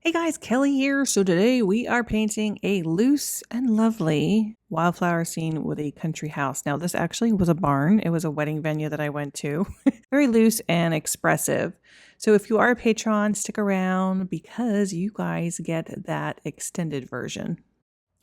Hey guys, Kelly here. So today we are painting a loose and lovely wildflower scene with a country house. Now this actually was a barn. It was a wedding venue that I went to. Very loose and expressive. So if you are a patron, stick around because you guys get that extended version.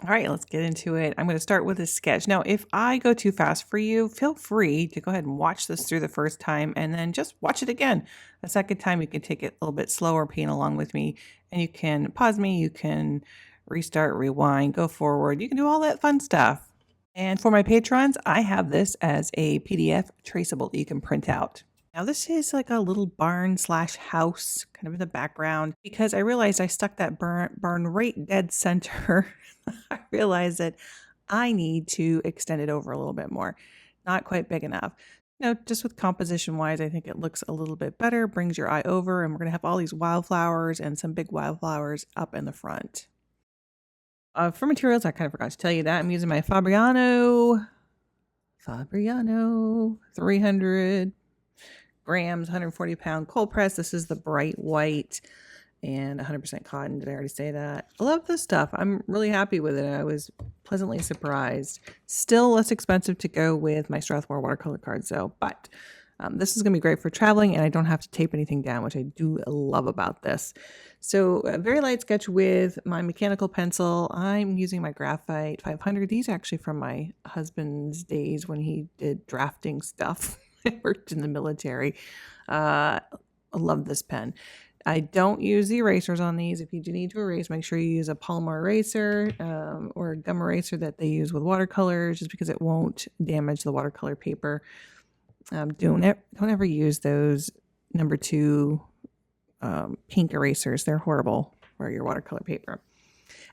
All right, let's get into it. I'm going to start with a sketch. Now, if I go too fast for you, feel free to go ahead and watch this through the first time and then just watch it again. The second time, you can take it a little bit slower, paint along with me, and you can pause me, you can restart, rewind, go forward. You can do all that fun stuff. And for my patrons, I have this as a PDF traceable that you can print out. Now this is like a little barn slash house kind of in the background because I realized I stuck that barn right dead center. I realized that I need to extend it over a little bit more. Not quite big enough. Just with composition wise, I think it looks a little bit better, brings your eye over, and we're going to have all these wildflowers and some big wildflowers up in the front. For materials, I kind of forgot to tell you that I'm using my Fabriano 300 grams, 140 pound cold press. This is the bright white and 100% cotton. Did I already say that? I love this stuff. I'm really happy with it. I was pleasantly surprised. Still less expensive to go with my Strathmore watercolor cards though, but this is going to be great for traveling and I don't have to tape anything down, which I do love about this. So a very light sketch with my mechanical pencil. I'm using my graphite 500. These are actually from my husband's days when he did drafting stuff. I worked in the military. I love this pen. I don't use the erasers on these. If you do need to erase, make sure you use a polymer eraser or a gum eraser that they use with watercolors, just because it won't damage the watercolor paper. Don't ever use those number 2 pink erasers. They're horrible for your watercolor paper.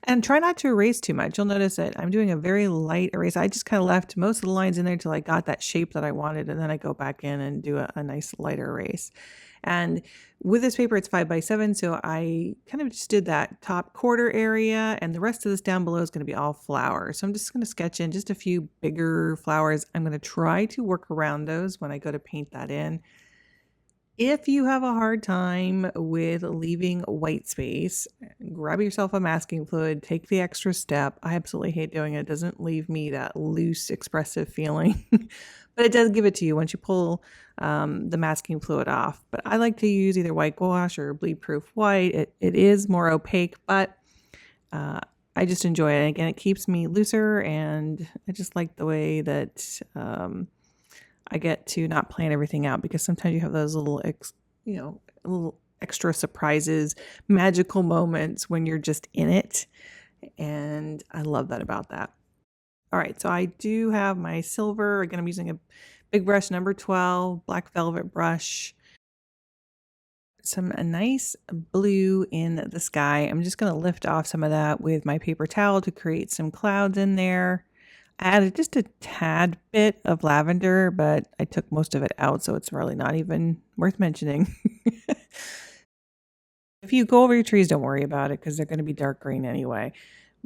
And try not to erase too much. You'll notice that I'm doing a very light erase. I just kind of left most of the lines in there till I got that shape that I wanted, and then I go back in and do a nice lighter erase. And with this paper, it's 5x7, so I kind of just did that top quarter area, and the rest of this down below is going to be all flowers. So I'm just going to sketch in just a few bigger flowers. I'm going to try to work around those when I go to paint that in. If you have a hard time with leaving white space, grab yourself a masking fluid, take the extra step. I absolutely hate doing it. It doesn't leave me that loose, expressive feeling, but it does give it to you once you pull the masking fluid off. But I like to use either white gouache or bleed-proof white. It is more opaque, but I just enjoy it. And again, it keeps me looser, and I just like the way that I get to not plan everything out, because sometimes you have those little, little extra surprises, magical moments when you're just in it. And I love that about that. All right, so I do have my silver. Again, I'm using a big brush, number 12, black velvet brush. A nice blue in the sky. I'm just going to lift off some of that with my paper towel to create some clouds in there. I added just a tad bit of lavender, but I took most of it out, so it's really not even worth mentioning. If you go over your trees, don't worry about it because they're going to be dark green anyway.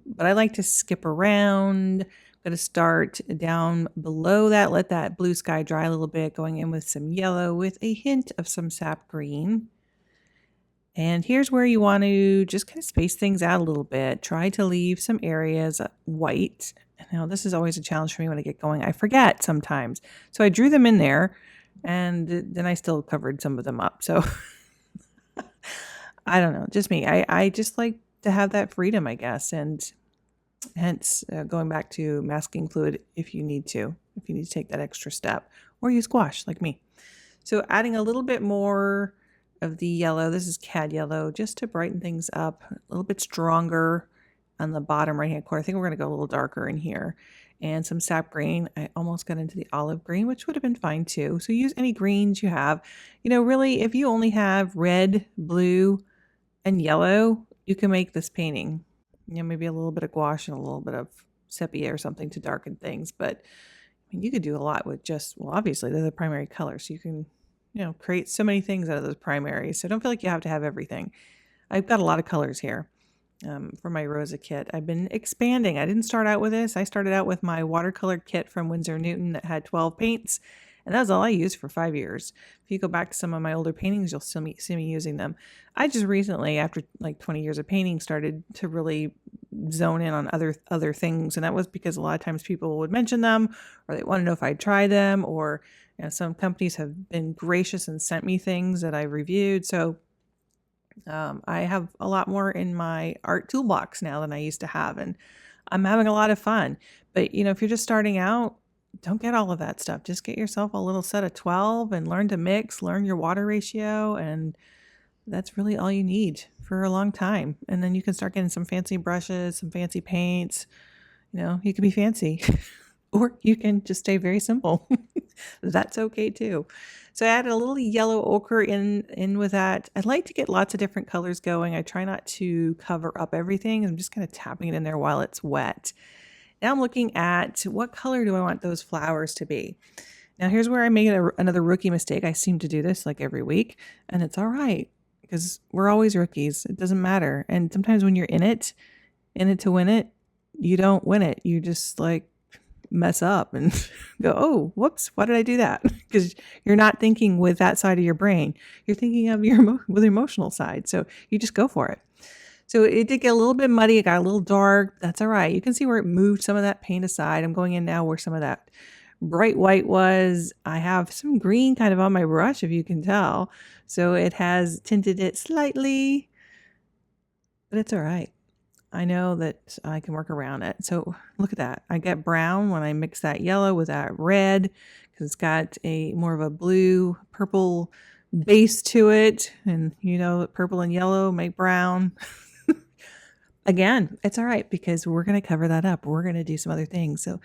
But I like to skip around. I'm going to start down below that, let that blue sky dry a little bit, going in with some yellow with a hint of some sap green. And here's where you want to just kind of space things out a little bit. Try to leave some areas white. Now, this is always a challenge for me when I get going. I forget sometimes. So I drew them in there, and then I still covered some of them up. So I don't know, just me. I just like to have that freedom, I guess. And hence going back to masking fluid if you need to take that extra step, or use gouache like me. So adding a little bit more of the yellow. This is cad yellow, just to brighten things up a little bit stronger on the bottom right hand corner. I think we're going to go a little darker in here. And some sap green. I almost got into the olive green, which would have been fine too. So use any greens you have. Really, if you only have red, blue, and yellow, you can make this painting. Maybe a little bit of gouache and a little bit of sepia or something to darken things. But you could do a lot with just, well, obviously they're the primary colors. So you can create so many things out of those primaries. So don't feel like you have to have everything. I've got a lot of colors here for my Rosa kit. I've been expanding. I didn't start out with this. I started out with my watercolor kit from Winsor Newton that had 12 paints. And that was all I used for 5 years. If you go back to some of my older paintings, you'll see me using them. I just recently, after like 20 years of painting, started to really zone in on other things. And that was because a lot of times people would mention them, or they want to know if I'd try them, or some companies have been gracious and sent me things that I reviewed. So I have a lot more in my art toolbox now than I used to have, and I'm having a lot of fun. But if you're just starting out, don't get all of that stuff. Just get yourself a little set of 12 and learn to mix, learn your water ratio, and that's really all you need for a long time. And then you can start getting some fancy brushes, some fancy paints. You can be fancy. Or you can just stay very simple. That's okay too. So I added a little yellow ochre in with that. I like to get lots of different colors going. I try not to cover up everything. I'm just kind of tapping it in there while it's wet. Now I'm looking at what color do I want those flowers to be. Now here's where I make another rookie mistake. I seem to do this like every week, and it's all right because we're always rookies. It doesn't matter. And sometimes when you're in it to win it, you don't win it. You just like mess up and go, oh, whoops, why did I do that? Because you're not thinking with that side of your brain. You're thinking of with the emotional side. So you just go for it. So it did get a little bit muddy. It got a little dark. That's all right. You can see where it moved some of that paint aside. I'm going in now where some of that bright white was. I have some green kind of on my brush, if you can tell. So it has tinted it slightly, but it's all right. I know that I can work around it. So look at that. I get brown when I mix that yellow with that red because it's got a more of a blue purple base to it. And purple and yellow make brown. Again, it's all right because we're going to cover that up. We're going to do some other things. So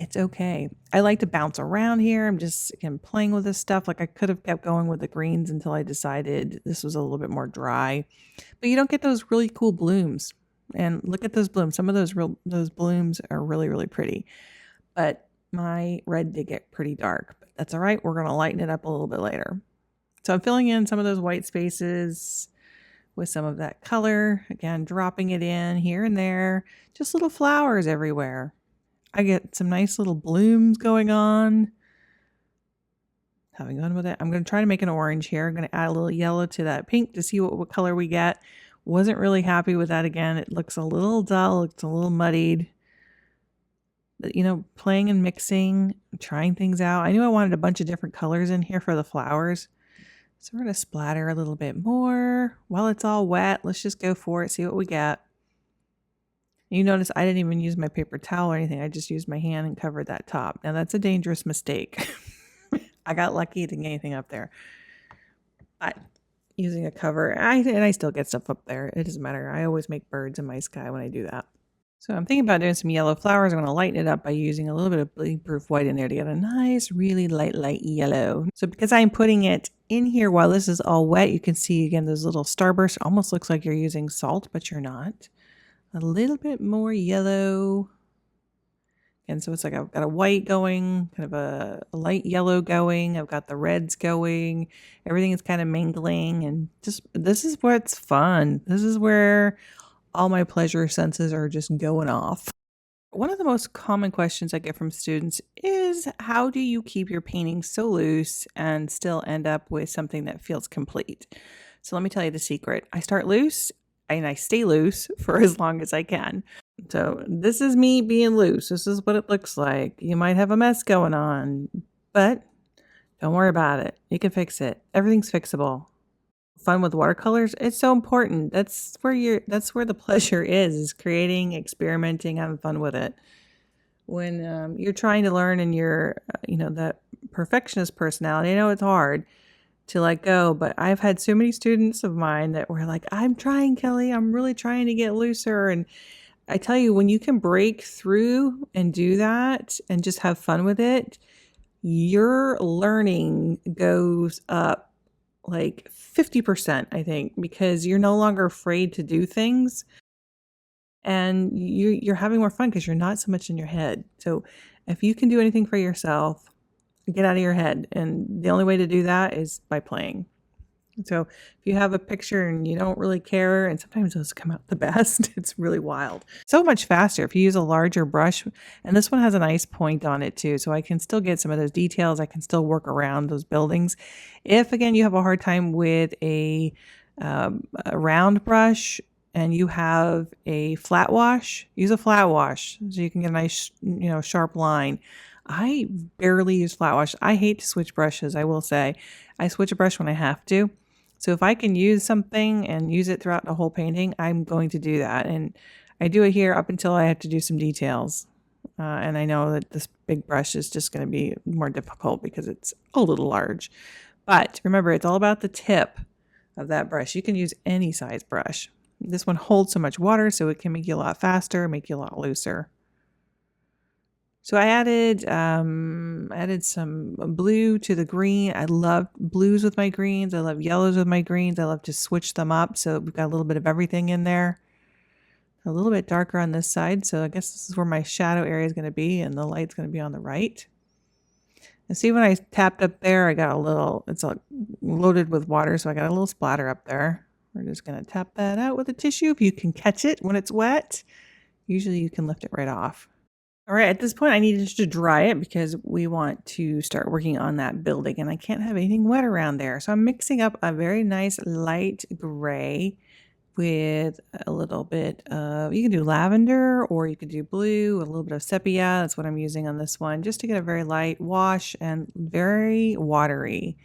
it's okay. I like to bounce around here. I'm just playing with this stuff. Like I could have kept going with the greens until I decided this was a little bit more dry. But you don't get those really cool blooms. And look at those blooms. Some of those blooms are really, really pretty. But my red did get pretty dark. But that's all right. We're going to lighten it up a little bit later. So I'm filling in some of those white spaces with some of that color. Again, dropping it in here and there. Just little flowers everywhere. I get some nice little blooms going on. Having fun with it. I'm going to try to make an orange here. I'm going to add a little yellow to that pink to see what color we get. Wasn't really happy with that again. It looks a little dull. It's a little muddied. But, playing and mixing, trying things out. I knew I wanted a bunch of different colors in here for the flowers. So we're going to splatter a little bit more. While it's all wet, let's just go for it, see what we get. You notice I didn't even use my paper towel or anything. I just used my hand and covered that top. Now that's a dangerous mistake. I got lucky to get anything up there. But using a cover, and I still get stuff up there. It doesn't matter. I always make birds in my sky when I do that. So I'm thinking about doing some yellow flowers. I'm going to lighten it up by using a little bit of bleed-proof white in there to get a nice, really light yellow. So because I'm putting it in here while this is all wet, you can see again those little starbursts. Almost looks like you're using salt, but you're not. A little bit more yellow. And so it's like I've got a white going, kind of a light yellow going. I've got the reds going. Everything is kind of mingling. And just this is what's fun. This is where all my pleasure senses are just going off. One of the most common questions I get from students is, how do you keep your painting so loose and still end up with something that feels complete? So let me tell you the secret. I start loose and I stay loose for as long as I can. So this is me being loose. This is what it looks like. You might have a mess going on, but don't worry about it. You can fix it. Everything's fixable. Fun with watercolors, it's so important. That's where the pleasure is creating, experimenting, having fun with it. When you're trying to learn and you're, that perfectionist personality, I know it's hard to let go, but I've had so many students of mine that were like, I'm trying, Kelly, I'm really trying to get looser. And I tell you, when you can break through and do that and just have fun with it, your learning goes up like 50%, I think, because you're no longer afraid to do things and you're having more fun because you're not so much in your head. So if you can do anything for yourself, get out of your head. And the only way to do that is by playing. So if you have a picture and you don't really care, and sometimes those come out the best, it's really wild. So much faster if you use a larger brush. And this one has a nice point on it too. So I can still get some of those details. I can still work around those buildings. If again, you have a hard time with a round brush and you have a flat wash, use a flat wash so you can get a nice, sharp line. I barely use flat wash. I hate to switch brushes, I will say. I switch a brush when I have to. So if I can use something and use it throughout the whole painting, I'm going to do that. And I do it here up until I have to do some details. And I know that this big brush is just going to be more difficult because it's a little large. But remember, it's all about the tip of that brush. You can use any size brush. This one holds so much water, so it can make you a lot faster, make you a lot looser. So I added some blue to the green. I love blues with my greens. I love yellows with my greens. I love to switch them up. So we've got a little bit of everything in there. A little bit darker on this side. So I guess this is where my shadow area is going to be, and the light's going to be on the right. And see, when I tapped up there, I got a little, it's loaded with water. So I got a little splatter up there. We're just going to tap that out with a tissue. If you can catch it when it's wet, usually you can lift it right off. All right, at this point, I needed to dry it because we want to start working on that building, and I can't have anything wet around there. So I'm mixing up a very nice light gray with a little bit of, you can do lavender or you could do blue, a little bit of sepia. That's what I'm using on this one, just to get a very light wash and very watery,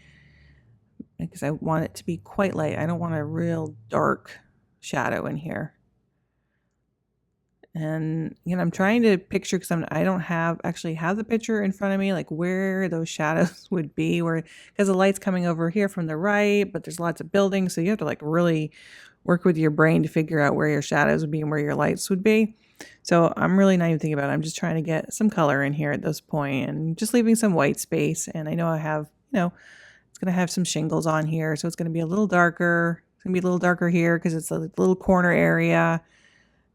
because I want it to be quite light. I don't want a real dark shadow in here. And I'm trying to picture, because I don't actually have the picture in front of me, like where those shadows would be, because the light's coming over here from the right, but there's lots of buildings, so you have to like really work with your brain to figure out where your shadows would be and where your lights would be. So I'm really not even thinking about it. I'm just trying to get some color in here at this point and just leaving some white space. And I know I have, it's going to have some shingles on here, so it's going to be a little darker. It's going to be a little darker here because it's a little corner area.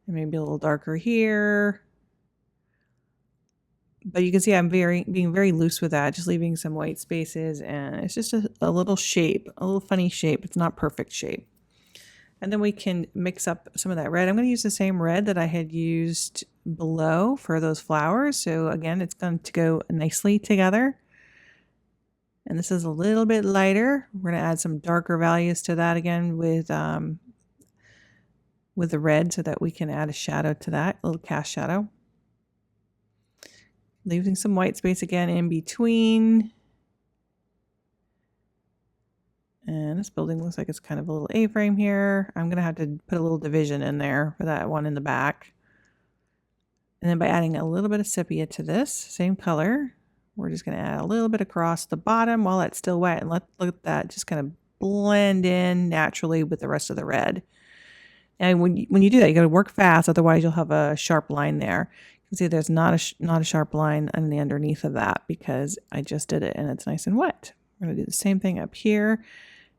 And maybe a little darker here. But you can see I'm being very loose with that, just leaving some white spaces, and it's just a little shape, a little funny shape. It's not perfect shape. And then we can mix up some of that red. I'm going to use the same red that I had used below for those flowers. So again, it's going to go nicely together. And this is a little bit lighter. We're going to add some darker values to that again with the red, so that we can add a shadow to that, a little cast shadow. Leaving some white space again in between. And this building looks like it's kind of a little A-frame here. I'm going to have to put a little division in there for that one in the back. And then by adding a little bit of sepia to this, same color, we're just going to add a little bit across the bottom while it's still wet. And let that just kind of blend in naturally with the rest of the red. And when you do that, you got to work fast, otherwise you'll have a sharp line there. You can see there's not a sharp line on the underneath of that because I just did it and it's nice and wet. We're going to do the same thing up here.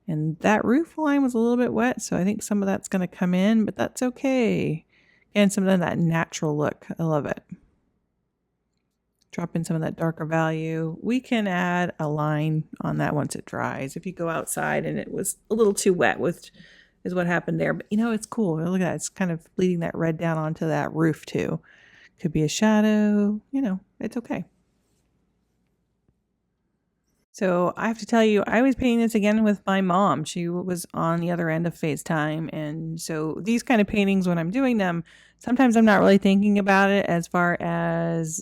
And that roof line was a little bit wet, so I think some of that's going to come in, but that's okay. And some of that natural look. I love it. Drop in some of that darker value. We can add a line on that once it dries. If you go outside and it was a little too wet, which is what happened there. But it's cool. Look at that. It's kind of bleeding that red down onto that roof too. Could be a shadow, it's okay. So I have to tell you, I was painting this again with my mom. She was on the other end of FaceTime. And so these kind of paintings, when I'm doing them, sometimes I'm not really thinking about it as far as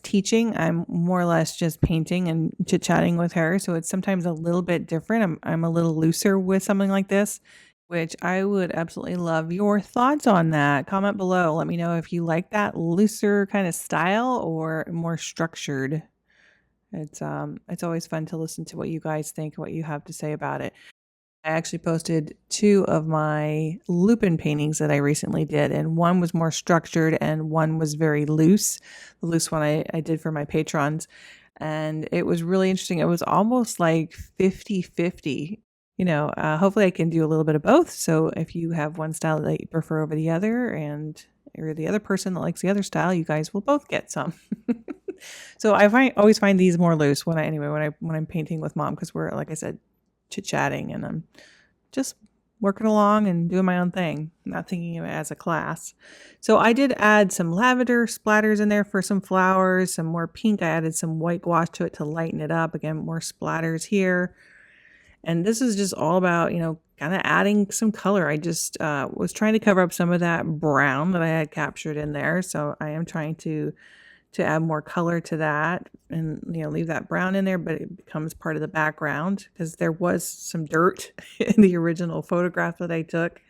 teaching. I'm more or less just painting and chit-chatting with her. So it's sometimes a little bit different. I'm a little looser with something like this, which I would absolutely love your thoughts on that. Comment below. Let me know if you like that looser kind of style or more structured. It's always fun to listen to what you guys think, what you have to say about it. I actually posted 2 of my Lupin paintings that I recently did, and one was more structured and one was very loose. The loose one I did for my patrons, and it was really interesting. It was almost like 50-50. Hopefully I can do a little bit of both. So if you have one style that you prefer over the other, or the other person that likes the other style, you guys will both get some. So I always find these more loose when I'm painting with mom, because we're, like I said, chit-chatting, and I'm just working along and doing my own thing, not thinking of it as a class. So I did add some lavender splatters in there for some flowers, some more pink. I added some white gouache to it to lighten it up. Again, more splatters here. And this is just all about, kind of adding some color. I just was trying to cover up some of that brown that I had captured in there. So I am trying to add more color to that and, leave that brown in there, but it becomes part of the background because there was some dirt in the original photograph that I took.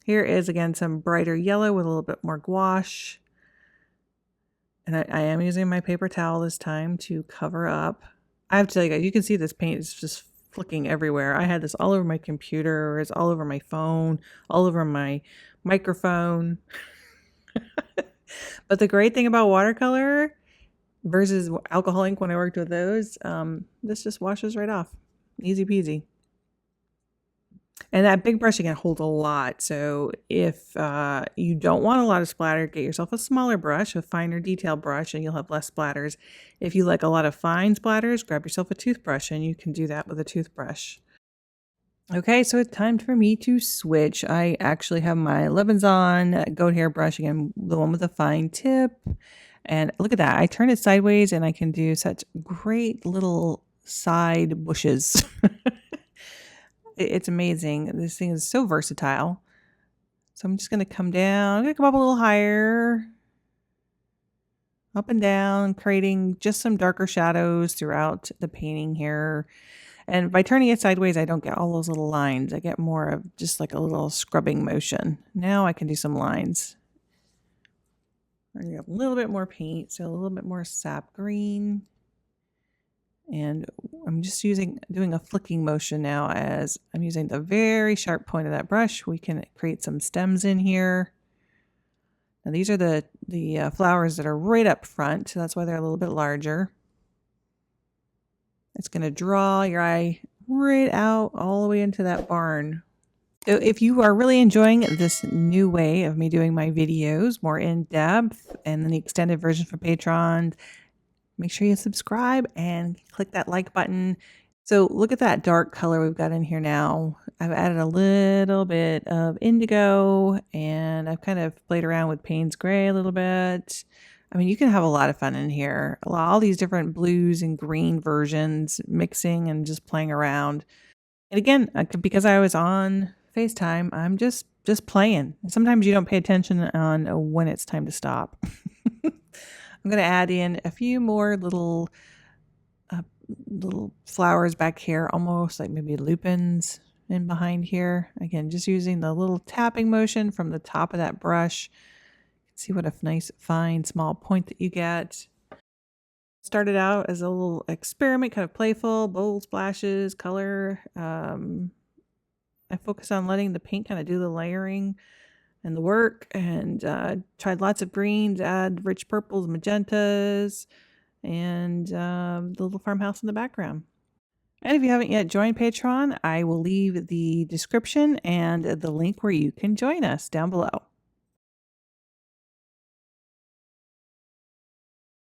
Here is, again, some brighter yellow with a little bit more gouache. And I am using my paper towel this time to cover up. I have to tell you guys, you can see this paint is just flicking everywhere. I had this all over my computer, it's all over my phone, all over my microphone. But the great thing about watercolor versus alcohol ink when I worked with those, this just washes right off. Easy peasy. And that big brush again holds a lot. So if you don't want a lot of splatter, get yourself a smaller brush, a finer detail brush, and you'll have less splatters. If you like a lot of fine splatters, grab yourself a toothbrush, and you can do that with a toothbrush. Okay, so it's time for me to switch. I actually have my Lenbenzon Goat hair brush again, the one with the fine tip. And look at that. I turn it sideways and I can do such great little side bushes. It's amazing. This thing is so versatile. So I'm just going to come down. I'm going to come up a little higher. Up and down, creating just some darker shadows throughout the painting here. And by turning it sideways, I don't get all those little lines. I get more of just like a little scrubbing motion. Now I can do some lines. I need a little bit more paint, so a little bit more sap green. And I'm just doing a flicking motion now as I'm using the very sharp point of that brush. We can create some stems in here. Now these are the flowers that are right up front, so that's why they're a little bit larger. It's going to draw your eye right out all the way into that barn. So if you are really enjoying this new way of me doing my videos, more in depth, and then the extended version for patrons, make sure you subscribe and click that like button. So look at that dark color we've got in here now. I've added a little bit of indigo, and I've kind of played around with Payne's gray a little bit. I mean, you can have a lot of fun in here. All these different blues and green versions, mixing and just playing around. And again, because I was on FaceTime, I'm just playing. Sometimes you don't pay attention on when it's time to stop. I'm going to add in a few more little flowers back here, almost like maybe lupins in behind here. Again, just using the little tapping motion from the top of that brush. See what a nice, fine, small point that you get. Started out as a little experiment, kind of playful, bold splashes, color. I focused on letting the paint kind of do the layering and the work, and tried lots of greens, add rich purples, magentas, and the little farmhouse in the background. And if you haven't yet joined Patreon, I will leave the description and the link where you can join us down below.